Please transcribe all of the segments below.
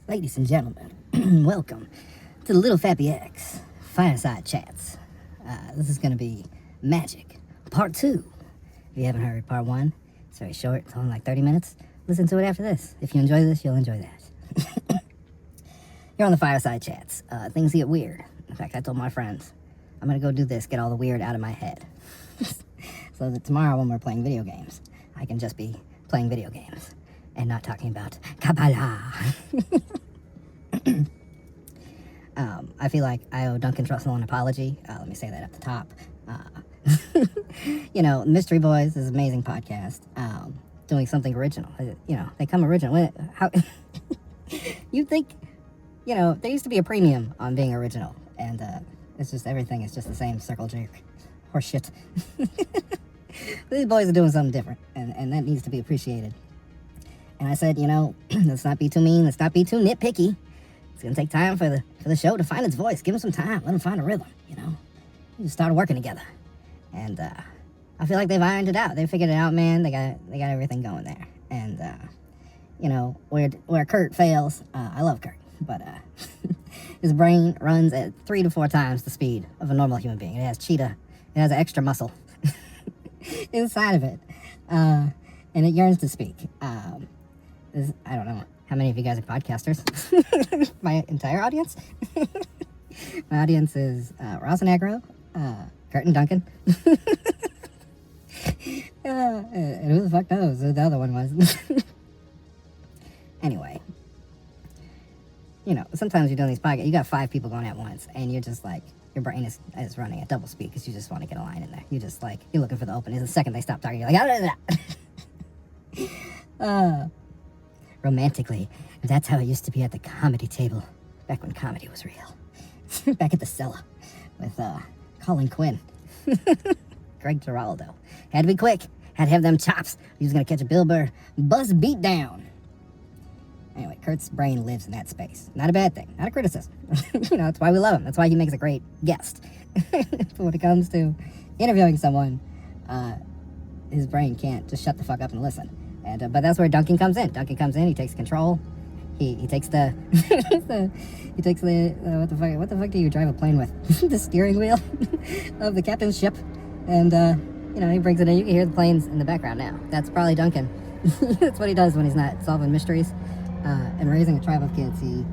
Ladies and gentlemen, welcome to the Little Fappy X Fireside Chats. This is going to be Magick, Part 2. If you haven't heard Part 1, it's very short. It's only like 30 minutes. Listen to it after this. If you enjoy this, you'll enjoy that. You're on the Fireside Chats. Things get weird. In fact, I told my friends, I'm going to go do this, get all the weird out of my head. So that tomorrow when we're playing video games, I can just be playing video games and not talking about Kabbalah. I feel like I owe Duncan Trussell an apology. Let me say that at the top. Mystery Boys is an amazing podcast. Doing something original. They come original. How you think, there used to be a premium on being original. And it's just everything is just the same circle jerk horse shit. These boys are doing something different, and that needs to be appreciated. And I said, let's not be too mean, let's not be too nitpicky. It's gonna take time for the show to find its voice. Give them some time, let them find a rhythm. We just started working together, and I feel like they've ironed it out. They figured it out, man. They got everything going there. And where Kurt fails, I love Kurt, but his brain runs at 3 to 4 times the speed of a normal human being. It has cheetah. It has extra muscle inside of it, and it yearns to speak. I don't know how many of you guys are podcasters. My entire audience. My audience is Ross and Agro, Kurt and Duncan. And who the fuck knows who the other one was. Anyway, sometimes you're doing these podcasts, you got 5 people going at once, and you're just like, your brain is running at double speed because you just want to get a line in there. You just like, you're looking for the opening. The second they stop talking, you're like, romantically, that's how it used to be at the comedy table back when comedy was real. Back at the cellar with Colin Quinn. Greg Giraldo. Had to be quick. Had to have them chops. He was going to catch a Bill Burr buzz beat down. Anyway, Kurt's brain lives in that space. Not a bad thing. Not a criticism. That's why we love him. That's why he makes a great guest. But when it comes to interviewing someone, his brain can't just shut the fuck up and listen. And but that's where Duncan comes in. Duncan comes in. He takes control. He takes the what the fuck do you drive a plane with? The steering wheel of the captain's ship. And he brings it in. You can hear the planes in the background now. That's probably Duncan. That's what he does when he's not solving mysteries and raising a tribe of kids. He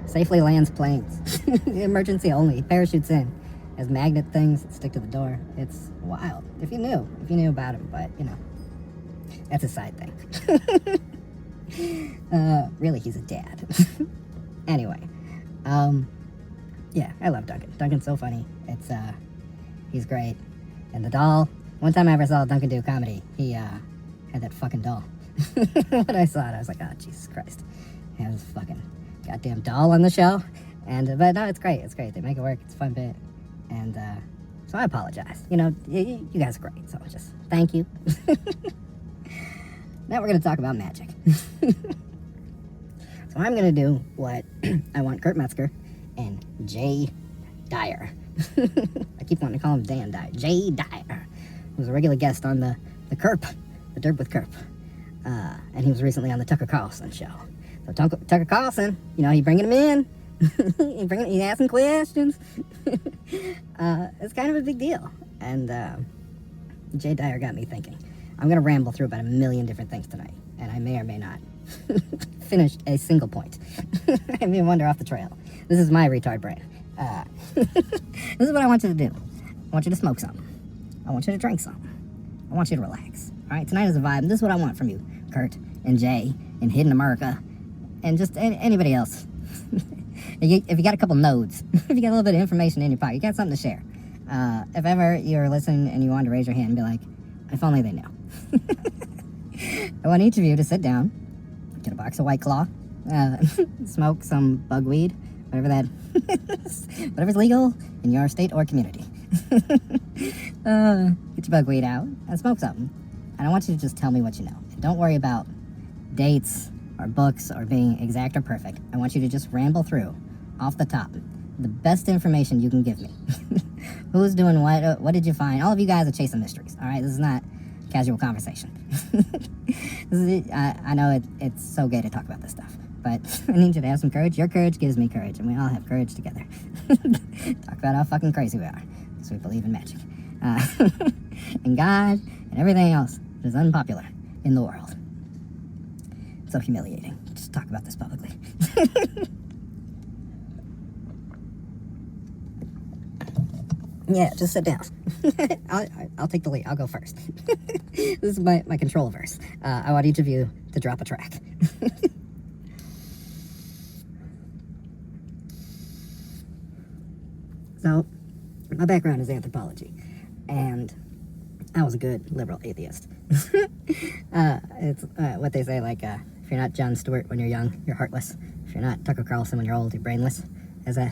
safely lands planes. Emergency only. Parachutes in. Has magnet things that stick to the door. It's wild. If you knew about him, but that's a side thing. Really, he's a dad. Anyway, yeah, I love Duncan. Duncan's so funny. He's great. And the doll, one time I ever saw Duncan do comedy, he had that fucking doll. When I saw it, I was like, oh, Jesus Christ. He has this fucking goddamn doll on the show. But no, it's great. It's great. They make it work. It's a fun bit. And so I apologize. You guys are great. So just thank you. Now we're going to talk about Magick. So I'm going to do what I want Kurt Metzger and Dyer. I keep wanting to call him Dan Dyer. Dyer, who's a regular guest on the Kerp, the Derp with Kerp. And he was recently on the Tucker Carlson show. So Tucker Carlson, he bringing him in. He asking questions. It's kind of a big deal. And Dyer got me thinking. I'm going to ramble through about 1 million different things tonight, and I may or may not finish a single point. I may wander off the trail. This is my retard brain. This is what I want you to do. I want you to smoke something. I want you to drink something. I want you to relax. All right, tonight is a vibe. This is what I want from you, Kurt and Jay and Hidden Amuraka, and just anybody else. If you got a couple nodes, if you got a little bit of information in your pocket, you got something to share. If ever you're listening and you want to raise your hand and be like, if only they knew. I want each of you to sit down, get a box of White Claw, smoke some bugweed, whatever's legal in your state or community. Get your bugweed out and smoke something. And I want you to just tell me what you know. And don't worry about dates or books or being exact or perfect. I want you to just ramble through, off the top, the best information you can give me. Who's doing what did you find? All of you guys are chasing mysteries, all right? This is not casual conversation. I know it's so gay to talk about this stuff, But I need you to have some courage. Your courage gives me courage, and we all have courage together. Talk about how fucking crazy we are, because we believe in magic. And God, and everything else that is unpopular in the world. It's so humiliating. Just talk about this publicly. Yeah, just sit down. I'll take the lead. I'll go first. This is my control verse. I want each of you to drop a track. So, my background is anthropology, and I was a good liberal atheist. It's what they say, like, if you're not Jon Stewart when you're young, you're heartless. If you're not Tucker Carlson when you're old, you're brainless. Am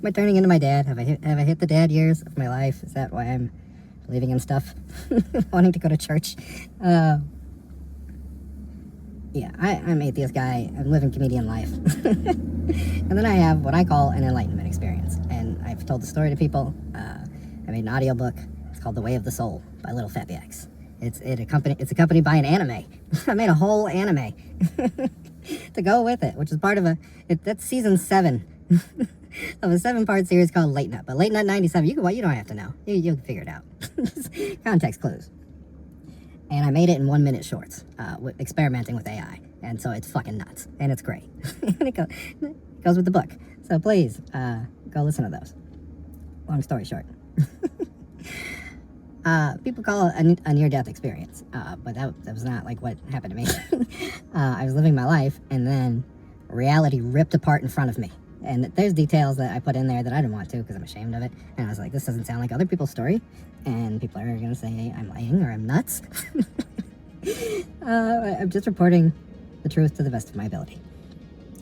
I turning into my dad? Have I hit the dad years of my life? Is that why I'm believing in stuff? Wanting to go to church? Yeah, I'm an atheist guy. I'm living comedian life. And then I have what I call an enlightenment experience. And I've told the story to people. I made an audiobook. It's called The Way of the Soul by Little Fappy X. It's accompanied by an anime. I made a whole anime to go with it, which is part of that's season 7 of a 7-part series called Late Nut. But Late Nut 97, you don't have to know. You'll figure it out. Context clues. And I made it in 1-minute shorts, experimenting with AI. And so it's fucking nuts. And it's great. And it goes with the book. So please, go listen to those. Long story short. People call it a near-death experience. But that was not like what happened to me. I was living my life, and then reality ripped apart in front of me. And there's details that I put in there that I didn't want to because I'm ashamed of it. And I was like, this doesn't sound like other people's story. And people are going to say I'm lying or I'm nuts. I'm just reporting the truth to the best of my ability.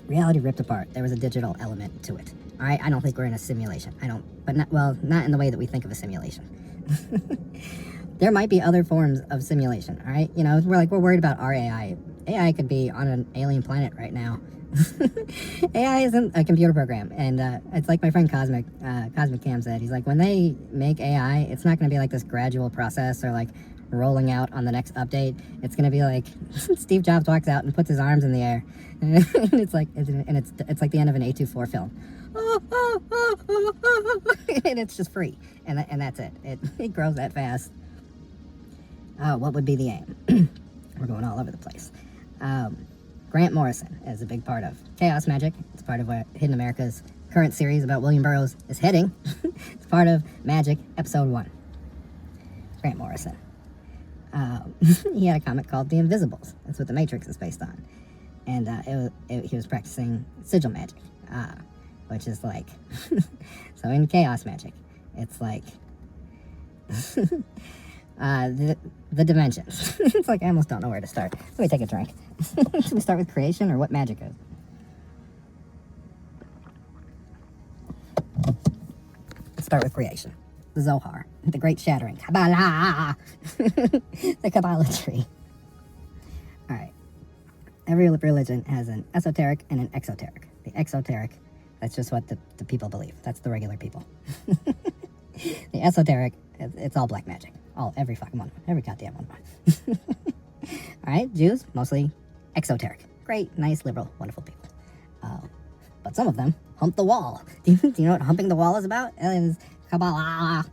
Reality ripped apart. There was a digital element to it. All right, I don't think we're in a simulation. Not in the way that we think of a simulation. There might be other forms of simulation. All right, we're worried about our AI. AI could be on an alien planet right now. AI isn't a computer program, and it's like my friend Cosmic Cam said. He's like, when they make AI, it's not going to be like this gradual process or like rolling out on the next update. It's going to be like Steve Jobs walks out and puts his arms in the air, and it's like the end of an A24 film, and it's just free, and that's it. It grows that fast. What would be the aim? We're going all over the place. Grant Morrison is a big part of Chaos Magic. It's part of where Hidden America's current series about William Burroughs is heading. It's part of Magick, Episode 1. Grant Morrison. He had a comic called The Invisibles. That's what The Matrix is based on. And he was practicing sigil magic, which is like... So in Chaos Magic, it's like... the dimensions. It's like I almost don't know where to start. Let me take a drink. Should we start with creation or what magic is? Let's start with creation. The Zohar, the Great Shattering, Kabbalah, the Kabbalah tree. All right. Every religion has an esoteric and an exoteric. The exoteric, that's just what the people believe. That's the regular people. The esoteric, it's all black magic. Every fucking one of them. Every goddamn one of them. Alright, Jews, mostly exoteric. Great, nice, liberal, wonderful people. But some of them hump the wall. Do you know what humping the wall is about? It's Kabbalah.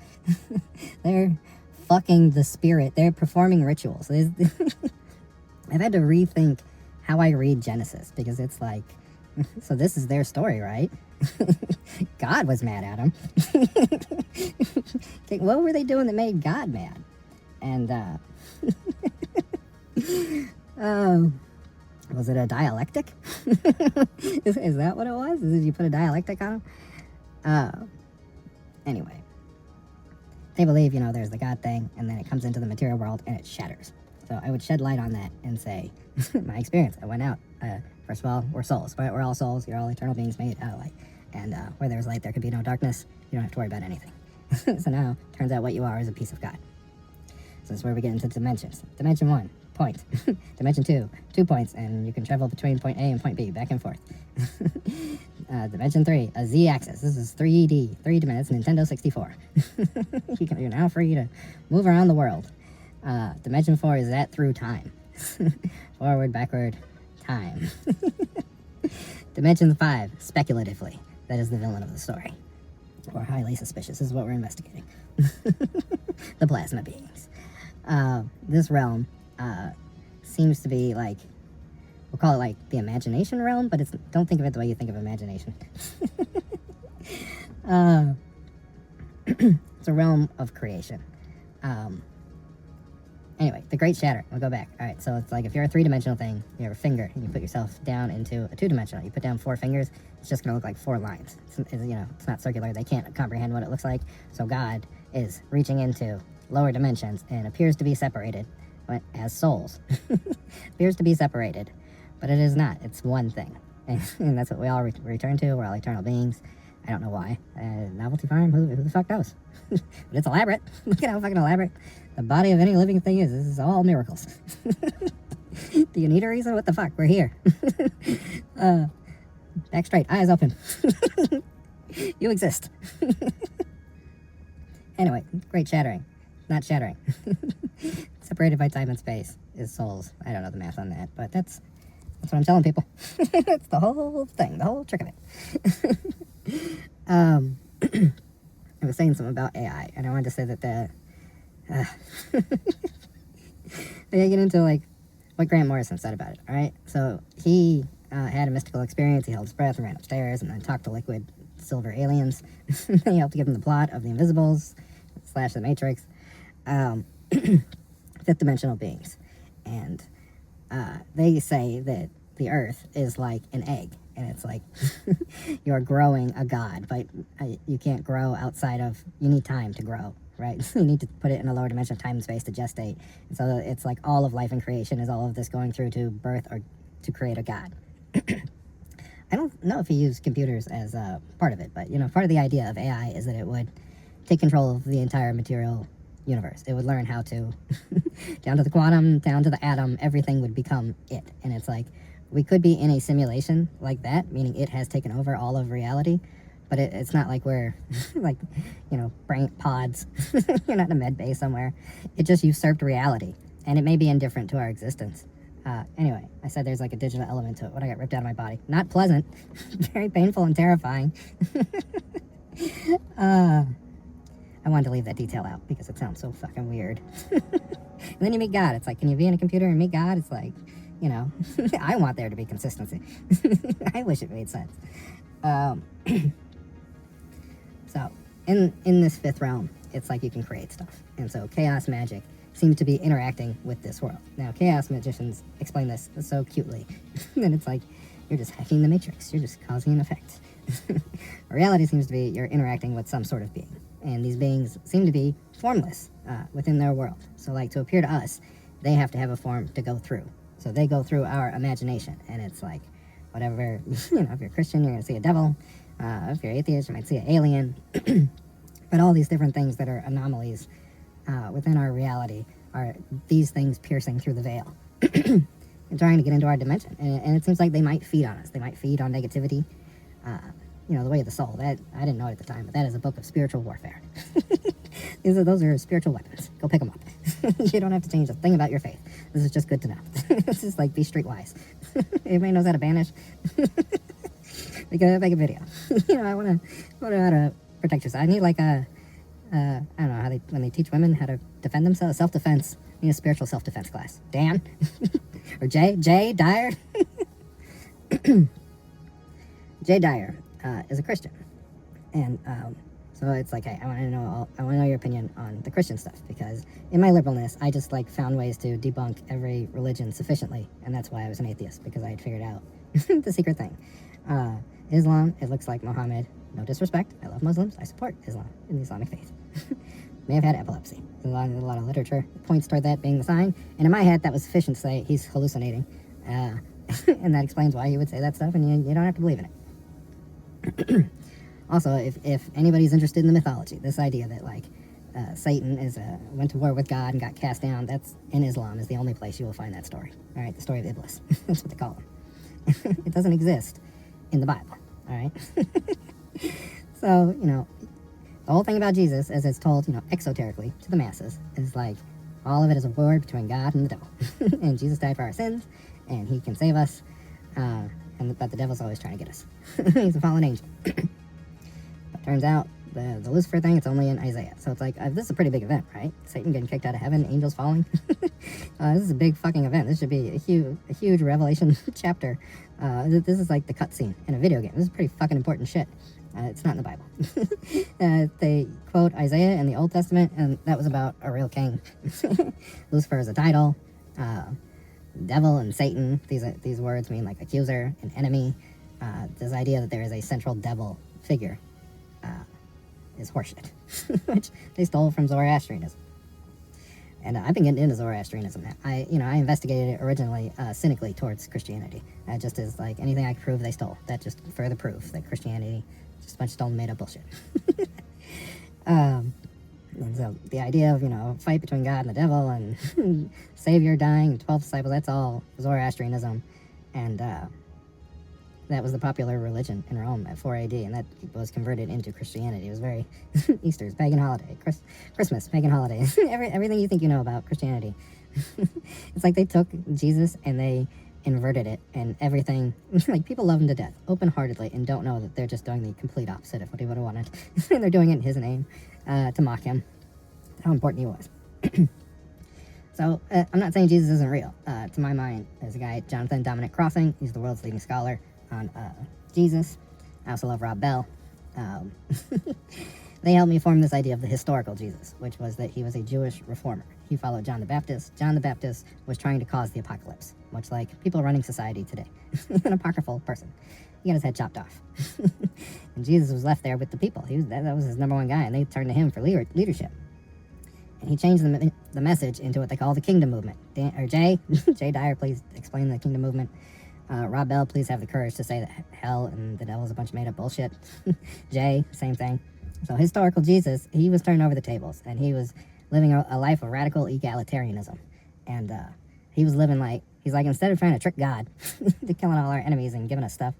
They're fucking the spirit. They're performing rituals. I've had to rethink how I read Genesis, because it's like, so this is their story, right? God was mad at him. Okay, what were they doing that made God mad? And was it a dialectic? Is that what it was? Did you put a dialectic on him? Anyway, they believe, there's the God thing, and then it comes into the material world and it shatters. So I would shed light on that and say, my experience, I went out. First of all, we're souls, right? We're all souls. You're all eternal beings made out of light. And where there's light, there can be no darkness. You don't have to worry about anything. So now, turns out what you are is a piece of God. So this is where we get into dimensions. Dimension 1, point. Dimension 2, 2 points, and you can travel between point A and point B, back and forth. Dimension 3, a Z-axis. This is 3D, 3 dimensions, Nintendo 64. You're now free to move around the world. Dimension 4 is that through time. Forward, backward, time. Dimension 5, speculatively, that is the villain of the story. Or highly suspicious, this is what we're investigating. The plasma beings. This realm seems to be like, we'll call it like the imagination realm, but don't think of it the way you think of imagination. It's a realm of creation. Anyway, the Great Shattering. We'll go back. All right, so it's like if you're a three-dimensional thing, you have a finger, and you put yourself down into a two-dimensional. You put down 4 fingers, it's just going to look like 4 lines. It's not circular. They can't comprehend what it looks like. So God is reaching into lower dimensions and appears to be separated as souls. Appears to be separated, but it is not. It's one thing. And that's what we all return to. We're all eternal beings. I don't know why. Novelty farm? Who the fuck knows? But it's elaborate. Look at how fucking elaborate the body of any living thing is. This is all miracles. Do you need a reason? What the fuck? We're here. Back straight. Eyes open. You exist. Anyway, Great Shattering. Not shattering. Separated by time and space is souls. I don't know the math on that, but that's what I'm telling people. That's the whole thing, the whole trick of it. I was saying something about AI, and I wanted to say that I get into like what Grant Morrison said about it. All right, so he had a mystical experience. He held his breath and ran upstairs, and then talked to liquid silver aliens. He helped give him the plot of The Invisibles / The Matrix, 5th dimensional beings, and they say that the Earth is like an egg. And it's like you're growing a god, but you can't grow outside of, you need time to grow, right? So you need to put it in a lower dimension of time and space to gestate. And so it's like all of life and creation is all of this going through to birth or to create a god. I don't know if he used computers as part of it, but, part of the idea of AI is that it would take control of the entire material universe. It would learn how to, down to the quantum, down to the atom, everything would become it. And it's like, we could be in a simulation like that, meaning it has taken over all of reality, but it's not like we're, like, brain pods. You're not in a med bay somewhere. It just usurped reality, and it may be indifferent to our existence. Anyway, I said there's like a digital element to it when I got ripped out of my body. Not pleasant. Very painful and terrifying. I wanted to leave that detail out because it sounds so fucking weird. And then you meet God. It's like, can you be in a computer and meet God? It's like, I want there to be consistency. I wish it made sense. So, in this 5th realm, it's like you can create stuff. And so chaos magic seems to be interacting with this world. Now, chaos magicians explain this so cutely. And it's like, you're just hacking the matrix. You're just causing an effect. Reality seems to be you're interacting with some sort of being. And these beings seem to be formless within their world. So, like, to appear to us, they have to have a form to go through. So they go through our imagination, and it's like, whatever, if you're Christian, you're going to see a devil. If you're atheist, you might see an alien. But all these different things that are anomalies within our reality are these things piercing through the veil and trying to get into our dimension. And it seems like they might feed on us. They might feed on negativity. The way of the soul. That I didn't know it at the time, but that is a book of spiritual warfare. Those are spiritual weapons. Go pick them up. You don't have to change a thing about your faith. This is just good to know. This is like, be streetwise. Everybody knows how to banish. Make a video. I want to know how to protect yourself. I need like I don't know how when they teach women how to defend themselves, self-defense. I need a spiritual self-defense class. Dan or Jay Dyer. Jay Dyer is a Christian, and so it's like, hey, I want to know your opinion on the Christian stuff, because in my liberalness, I just like found ways to debunk every religion sufficiently, and that's why I was an atheist, because I had figured out the secret thing. Islam, it looks like Muhammad. No disrespect, I love Muslims. I support Islam and the Islamic faith. May have had epilepsy. There's a lot of literature that points toward that being the sign, and in my head, that was sufficient to say he's hallucinating, and that explains why he would say that stuff, and you don't have to believe in it. Also, if anybody's interested in the mythology, this idea that like Satan went to war with God and got cast down, that's in Islam is the only place you will find that story. All right, the story of Iblis. That's what they call him. It doesn't exist in the Bible. All right. So the whole thing about Jesus, as it's told, exoterically to the masses, is like all of it is a war between God and the devil. And Jesus died for our sins, and he can save us But the devil's always trying to get us. He's a fallen angel. But turns out the Lucifer thing, it's only in Isaiah. So it's like, this is a pretty big event, right? Satan getting kicked out of heaven, angels falling. This is a big fucking event. This should be a huge Revelation chapter. This is like the cutscene in a video game. This is pretty fucking important shit. It's not in the Bible. They quote Isaiah in the Old Testament, and that was about a real king. Lucifer is a title. Devil and Satan, these words mean like accuser and enemy. This idea that there is a central devil figure is horseshit, which they stole from Zoroastrianism. And I've been getting into Zoroastrianism now. I investigated it originally cynically towards Christianity, just as like anything I could prove they stole. That just further proof that Christianity is just a bunch of stolen, made up bullshit. And so the idea of fight between God and the devil and Savior dying and 12 disciples, that's all Zoroastrianism. And that was the popular religion in Rome at 4 AD, and that was converted into Christianity. It was very Easter's pagan holiday, Christmas pagan holiday, everything you think you know about Christianity. It's like they took Jesus and they inverted it, and everything. Like, people love him to death, open-heartedly, and don't know that they're just doing the complete opposite of what he would have wanted. And they're doing it in his name to mock him, how important he was. So I'm not saying Jesus isn't real. To my mind, there's a guy, Jonathan Dominic Crossing. He's the world's leading scholar on Jesus. I also love Rob Bell. They helped me form this idea of the historical Jesus, which was that he was a Jewish reformer. He followed John the Baptist. John the Baptist was trying to cause the apocalypse, much like people running society today. An apocryphal person. He got his head chopped off. And Jesus was left there with the people. That was his number one guy, and they turned to him for leadership. And he changed the message into what they call the kingdom movement. Jay Dyer, please explain the kingdom movement. Rob Bell, please have the courage to say that hell and the devil is a bunch of made-up bullshit. Jay, same thing. So historical Jesus, he was turning over the tables, and he was living a life of radical egalitarianism. And he was living he's like, instead of trying to trick God to killing all our enemies and giving us stuff,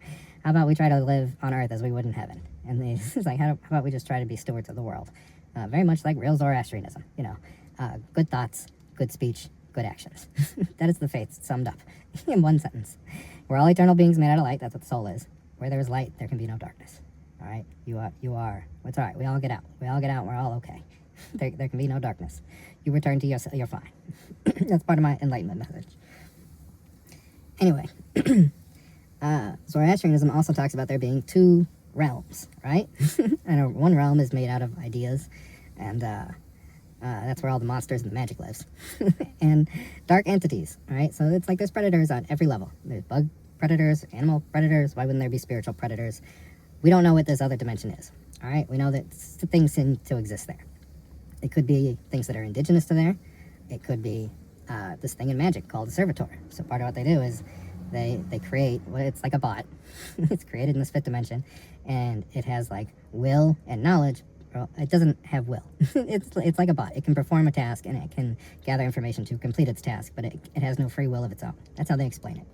how about we try to live on earth as we would in heaven? And he's like, how about we just try to be stewards of the world? Very much like real Zoroastrianism, good thoughts, good speech, good actions. That is the faith summed up in one sentence. We're all eternal beings made out of light. That's what the soul is. Where there is light, there can be no darkness. All right? You are. It's all right. We all get out. We're all okay. There can be no darkness. You return to yourself, you're fine. That's part of my enlightenment message. Anyway, Zoroastrianism also talks about there being two realms, right? And one realm is made out of ideas, and that's where all the monsters and the magic lives. And dark entities, right? So it's like there's predators on every level. There's bug predators, animal predators. Why wouldn't there be spiritual predators? We don't know what this other dimension is, all right? We know that things seem to exist there. It could be things that are indigenous to there. It could be this thing in Magick called a servitor. So part of what they do is they create, it's like a bot. It's created in this fifth dimension, and it has like will and knowledge. Well, it doesn't have will. It's like a bot. It can perform a task, and it can gather information to complete its task, but it has no free will of its own. That's how they explain it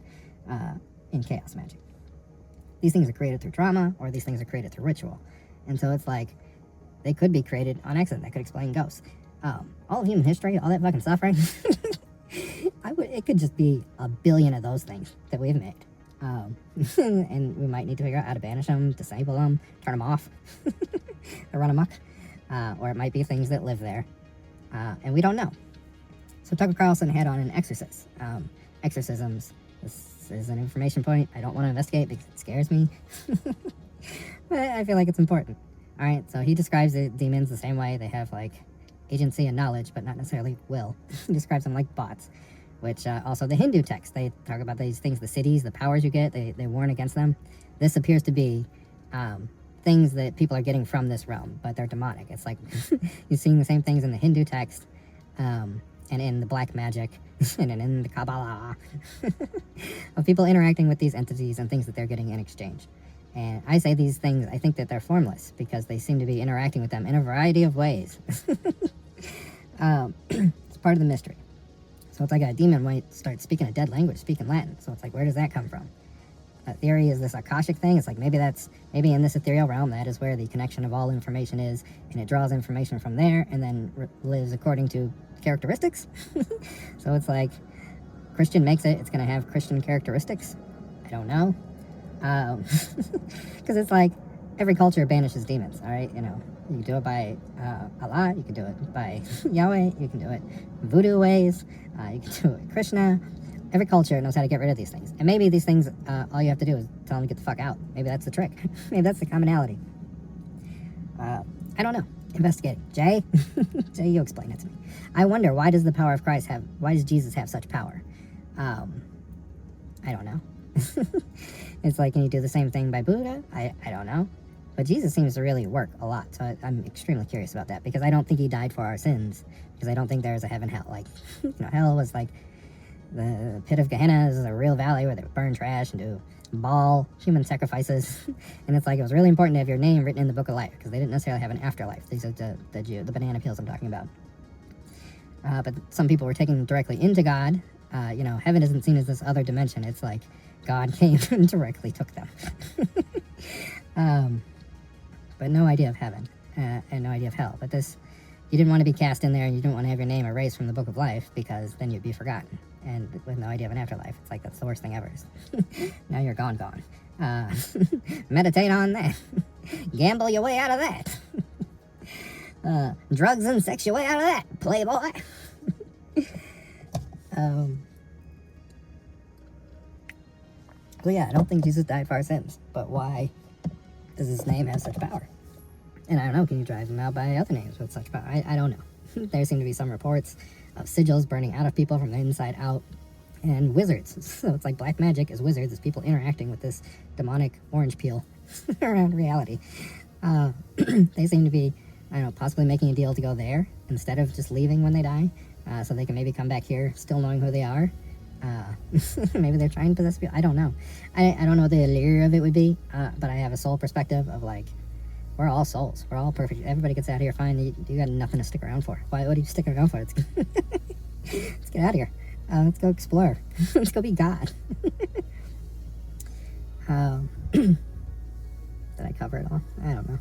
in chaos magic. These things are created through trauma, or these things are created through ritual. And so it's like, they could be created on accident. That could explain ghosts. All of human history, all that fucking suffering, it could just be a billion of those things that we've made. And we might need to figure out how to banish them, disable them, turn them off, or run amok. Or it might be things that live there, and we don't know. So Tucker Carlson had on an exorcist. Exorcisms. This is an information point I don't want to investigate because it scares me. But I feel like it's important. Alright, so he describes the demons the same way. They have like agency and knowledge, but not necessarily will. He describes them like bots. Which also the Hindu text, they talk about these things, the cities, the powers you get, they warn against them. This appears to be things that people are getting from this realm, but they're demonic. It's like you're seeing the same things in the Hindu text, and in the black magic, and in the Kabbalah, of people interacting with these entities and things that they're getting in exchange. And I say these things, I think that they're formless, because they seem to be interacting with them in a variety of ways. It's part of the mystery. So it's like a demon might start speaking a dead language, speaking Latin. So it's like, where does that come from? Theory is this Akashic thing. It's like maybe in this ethereal realm, that is where the connection of all information is, and it draws information from there and then lives according to characteristics. So it's like Christian makes it, it's going to have Christian characteristics. I don't know. Because it's like every culture banishes demons, all right? You know, you can do it by Allah, you can do it by Yahweh, you can do it voodoo ways, you can do it Krishna. Every culture knows how to get rid of these things. And maybe these things, all you have to do is tell them to get the fuck out. Maybe that's the trick. Maybe that's the commonality. I don't know. Investigate it. Jay? Jay, you explain it to me. I wonder, why does Jesus have such power? I don't know. It's like, can you do the same thing by Buddha? I don't know. But Jesus seems to really work a lot, so I'm extremely curious about that, because I don't think he died for our sins, because I don't think there's a heaven, hell. Like, you know, hell was like, the pit of Gehenna is a real valley where they burn trash and do human sacrifices. And it's like, it was really important to have your name written in the book of life, because they didn't necessarily have an afterlife. These are the banana peels I'm talking about. But some people were taken directly into God. You know, heaven isn't seen as this other dimension. It's like God came and directly took them. But no idea of heaven, and no idea of hell. But this, you didn't want to be cast in there, and you didn't want to have your name erased from the book of life, because then you'd be forgotten. And with no idea of an afterlife, it's like, that's the worst thing ever. Now you're gone. Meditate on that. Gamble your way out of that. Drugs and sex your way out of that, playboy. So yeah, I don't think Jesus died for our sins, but why does his name have such power? And I don't know, can you drive him out by other names with such power? I don't know. There seem to be some reports of sigils burning out of people from the inside out, and wizards. So it's like black magic is wizards, is people interacting with this demonic orange peel around reality. They seem to be, I don't know, possibly making a deal to go there instead of just leaving when they die, so they can maybe come back here still knowing who they are. Maybe they're trying to possess people. I don't know. I don't know what the allure of it would be, but I have a soul perspective of like, we're all souls. We're all perfect. Everybody gets out of here fine. You got nothing to stick around for. What are you sticking around for? Let's get out of here. Let's go explore. Let's go be God. Did I cover it all? I don't know.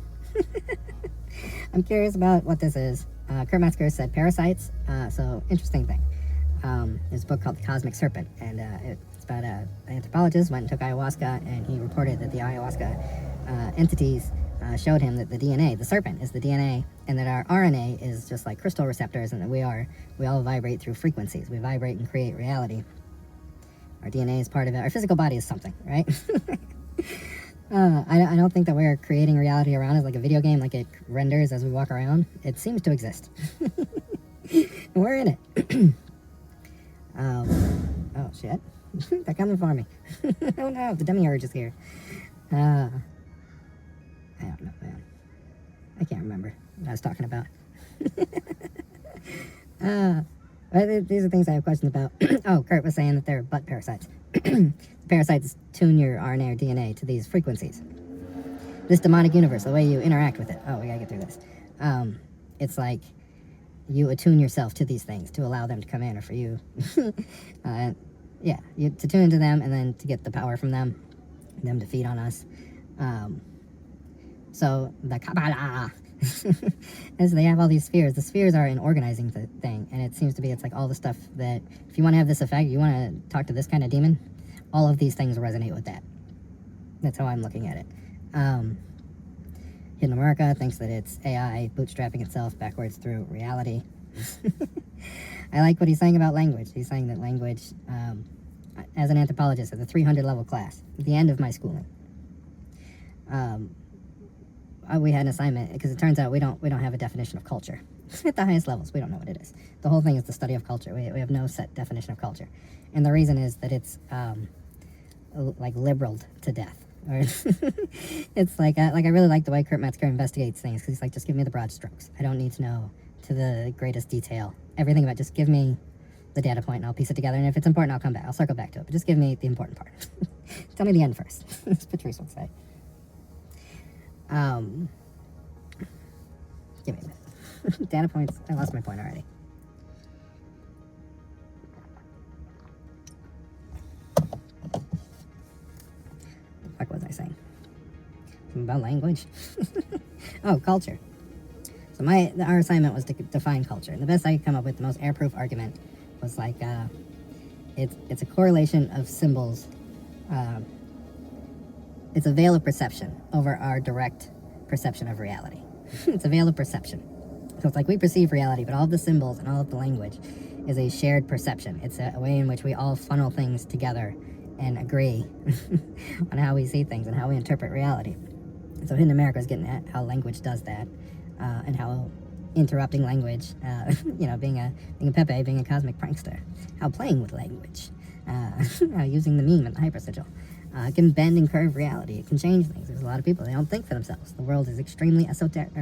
I'm curious about what this is. Kurt Metzger said parasites. So, interesting thing. There's a book called The Cosmic Serpent, and it's about an anthropologist went and took ayahuasca, and he reported that the ayahuasca entities showed him that the DNA, the serpent, is the DNA, and that our RNA is just like crystal receptors, and that we all vibrate through frequencies. We vibrate and create reality. Our DNA is part of it. Our physical body is something, right? I don't think that we're creating reality around us like a video game, like it renders as we walk around. It seems to exist. And we're in it. Oh shit. They're coming for me. Oh no, the demiurge is here. I don't know, man. I can't remember what I was talking about. These are things I have questions about. Oh, Kurt was saying that they're butt parasites. Parasites tune your RNA or DNA to these frequencies. This demonic universe, the way you interact with it. Oh, we gotta get through this. It's like you attune yourself to these things to allow them to come in, or for you. To tune into them, and then to get the power from them to feed on us. So the Kabbalah, as they have all these spheres. The spheres are an organizing thing, and it seems to be, it's like all the stuff that, if you want to have this effect, you want to talk to this kind of demon, all of these things resonate with that. That's how I'm looking at it. Hidden Amuraka thinks that it's AI bootstrapping itself backwards through reality. I like what he's saying about language. He's saying that language, as an anthropologist at the 300 level class, at the end of my schooling, we had an assignment, because it turns out we don't have a definition of culture. At the highest levels, we don't know what it is. The whole thing is the study of culture. We have no set definition of culture. And the reason is that it's, like, liberaled to death. Or it's like I really like the way Kurt Metzger investigates things, because he's like, just give me the broad strokes. I don't need to know to the greatest detail everything about it. Just give me the data point, and I'll piece it together. And if it's important, I'll come back. I'll circle back to it. But just give me the important part. Tell me the end first, as Patrice would say. Give me a minute. Data points. I lost my point already. What was I saying? Something about language? Oh, culture. So our assignment was to define culture. And the best I could come up with, the most airproof argument, was like, it's a correlation of symbols It's a veil of perception over our direct perception of reality. It's a veil of perception. So it's like we perceive reality, but all of the symbols and all of the language is a shared perception. It's a way in which we all funnel things together and agree on how we see things and how we interpret reality. So Hidden America is getting at how language does that, and how interrupting language, being a Pepe, being a cosmic prankster, how playing with language, how using the meme and the hypersigil, can bend and curve reality. It can change things. There's a lot of people, they don't think for themselves. The world is extremely exoteric.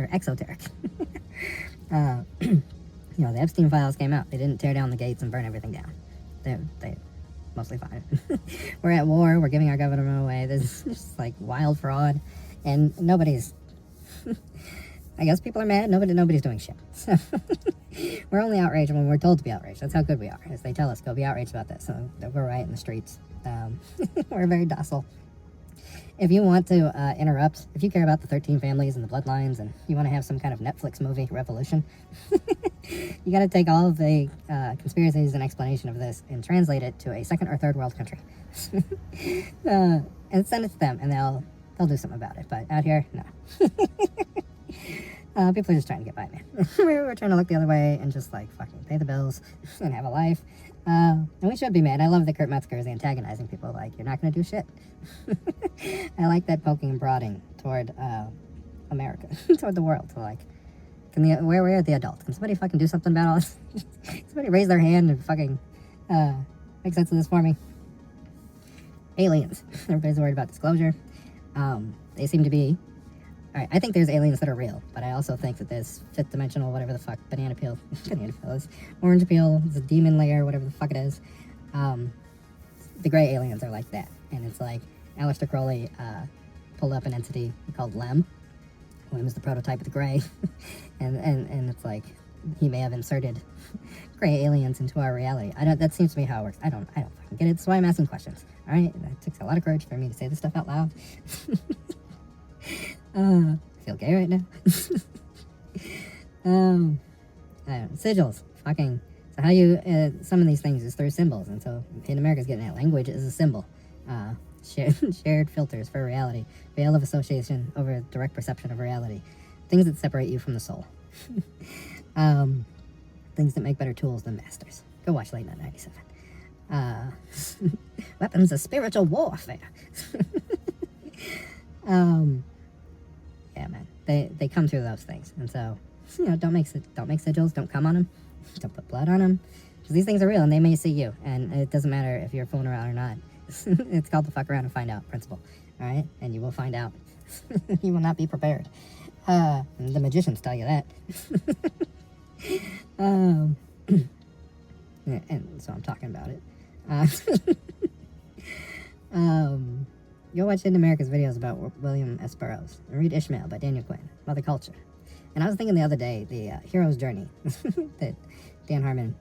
The Epstein files came out. They didn't tear down the gates and burn everything down. They mostly fine. We're at war. We're giving our government away. There's just like wild fraud, and nobody's. I guess people are mad. Nobody's doing shit. So we're only outraged when we're told to be outraged. That's how good we are. As they tell us, go be outraged about this. So we're right in the streets. We're very docile. If you want to interrupt, if you care about the 13 families and the bloodlines, and you want to have some kind of Netflix movie revolution, you got to take all of the conspiracies and explanation of this and translate it to a second or third world country, and send it to them, and they'll do something about it. But out here, no. People are just trying to get by, man. We're trying to look the other way and just like fucking pay the bills and have a life. And we should be mad. I love that Kurt Metzger is antagonizing people. Like, you're not going to do shit. I like that poking and prodding toward America, toward the world. So, like, where are the adults? Can somebody fucking do something about all this? Somebody raise their hand and fucking make sense of this for me. Aliens. Everybody's worried about disclosure. They seem to be. Alright, I think there's aliens that are real, but I also think that there's fifth dimensional, whatever the fuck, banana peel is, orange peel, it's a demon layer, whatever the fuck it is. The gray aliens are like that, and it's like Aleister Crowley pulled up an entity called Lem. Lem is the prototype of the gray, and it's like he may have inserted gray aliens into our reality. That seems to be how it works. I don't fucking get it. That's why I'm asking questions. Alright, it takes a lot of courage for me to say this stuff out loud. I feel gay right now. Sigils, fucking. So how you summon these things is through symbols, and so in America's getting at language is a symbol. Shared filters for reality, veil of association over direct perception of reality, things that separate you from the soul. Things that make better tools than masters. Go watch Late Night 97. Weapons of spiritual warfare. Yeah, man, they come through those things, and so don't make sigils, don't come on them, don't put blood on them, because these things are real and they may see you, and it doesn't matter if you're fooling around or not. It's called the fuck around and find out principle. All right, and you will find out. You will not be prepared. The magicians tell you that. And so I'm talking about it. Go watch In America's videos about William S. Burroughs, and read Ishmael by Daniel Quinn, Mother Culture. And I was thinking the other day, the hero's journey that Dan Harmon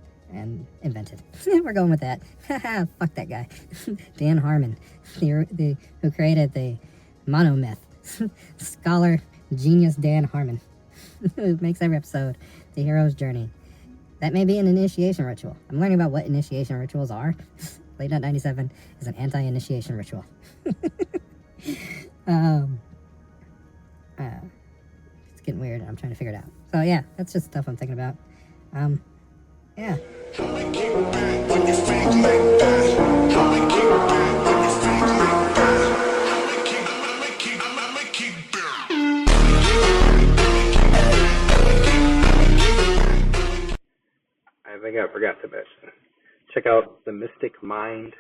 invented. We're going with that. Fuck that guy. Dan Harmon, who created the monomyth. Scholar, genius Dan Harmon, who makes every episode the hero's journey. That may be an initiation ritual. I'm learning about what initiation rituals are. Late Night 97 is an anti-initiation ritual. It's getting weird. I'm trying to figure it out. So yeah, that's just stuff I'm thinking about. Yeah. I think I forgot to mention. Check out The Mystic Mind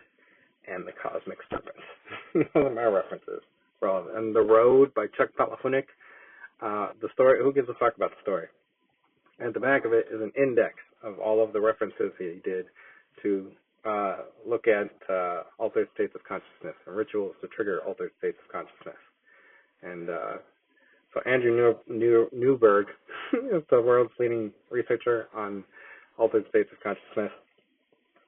and The Cosmic Serpent. Those are my references. And The Road by Chuck Palahniuk. The story, who gives a fuck about the story? At the back of it is an index of all of the references he did to look at altered states of consciousness and rituals to trigger altered states of consciousness. And so Andrew Newberg is the world's leading researcher on altered states of consciousness.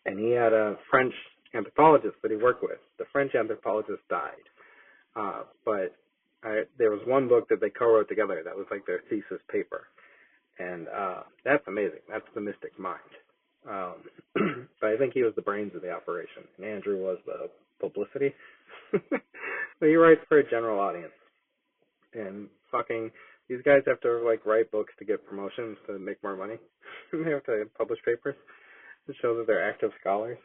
And he had a French anthropologist that he worked with. The French anthropologist died. But there was one book that they co-wrote together that was like their thesis paper. And that's amazing. That's The Mystic Mind. Um, but I think he was the brains of the operation, and Andrew was the publicity. But he writes for a general audience, and fucking these guys have to like write books to get promotions to make more money. They have to publish papers to show that they're active scholars.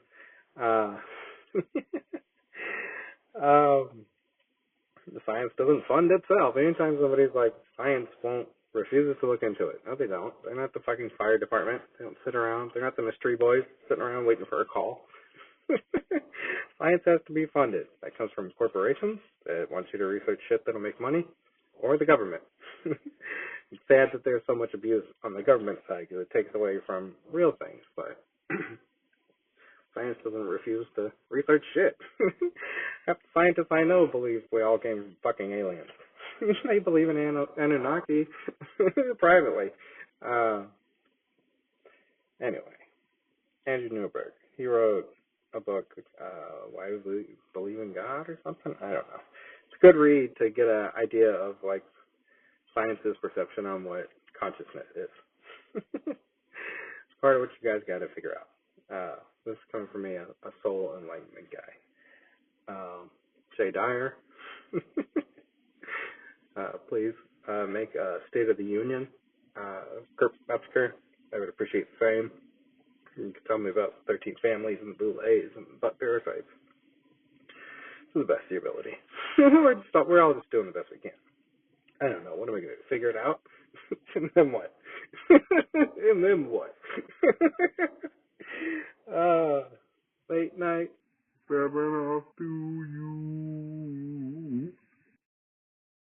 Uh, the science doesn't fund itself. Anytime somebody's like, science won't, refuses to look into it. No, they don't. They're not the fucking fire department. They don't sit around. They're not the mystery boys sitting around waiting for a call. Science has to be funded. That comes from corporations that want you to research shit that'll make money, or the government. It's sad that there's so much abuse on the government side because it takes away from real things, but science doesn't refuse to research shit. Half the scientists I know believe we all came from fucking aliens. They believe in Anunnaki privately. Anyway, Andrew Newberg, he wrote a book, Why We Believe in God or something? I don't know. It's a good read to get an idea of like science's perception on what consciousness is. It's part of what you guys got to figure out. This is coming from me, a soul enlightenment guy. Dyer, please make a State of the Union. Kurt Metzger, I would appreciate the same. You can tell me about 13 families and the boulets and butt parasites. To the best of your ability. We're all just doing the best we can. I don't know. What am I going to do? Figure it out? And then what? And then what? Late night. Rubbing off to you.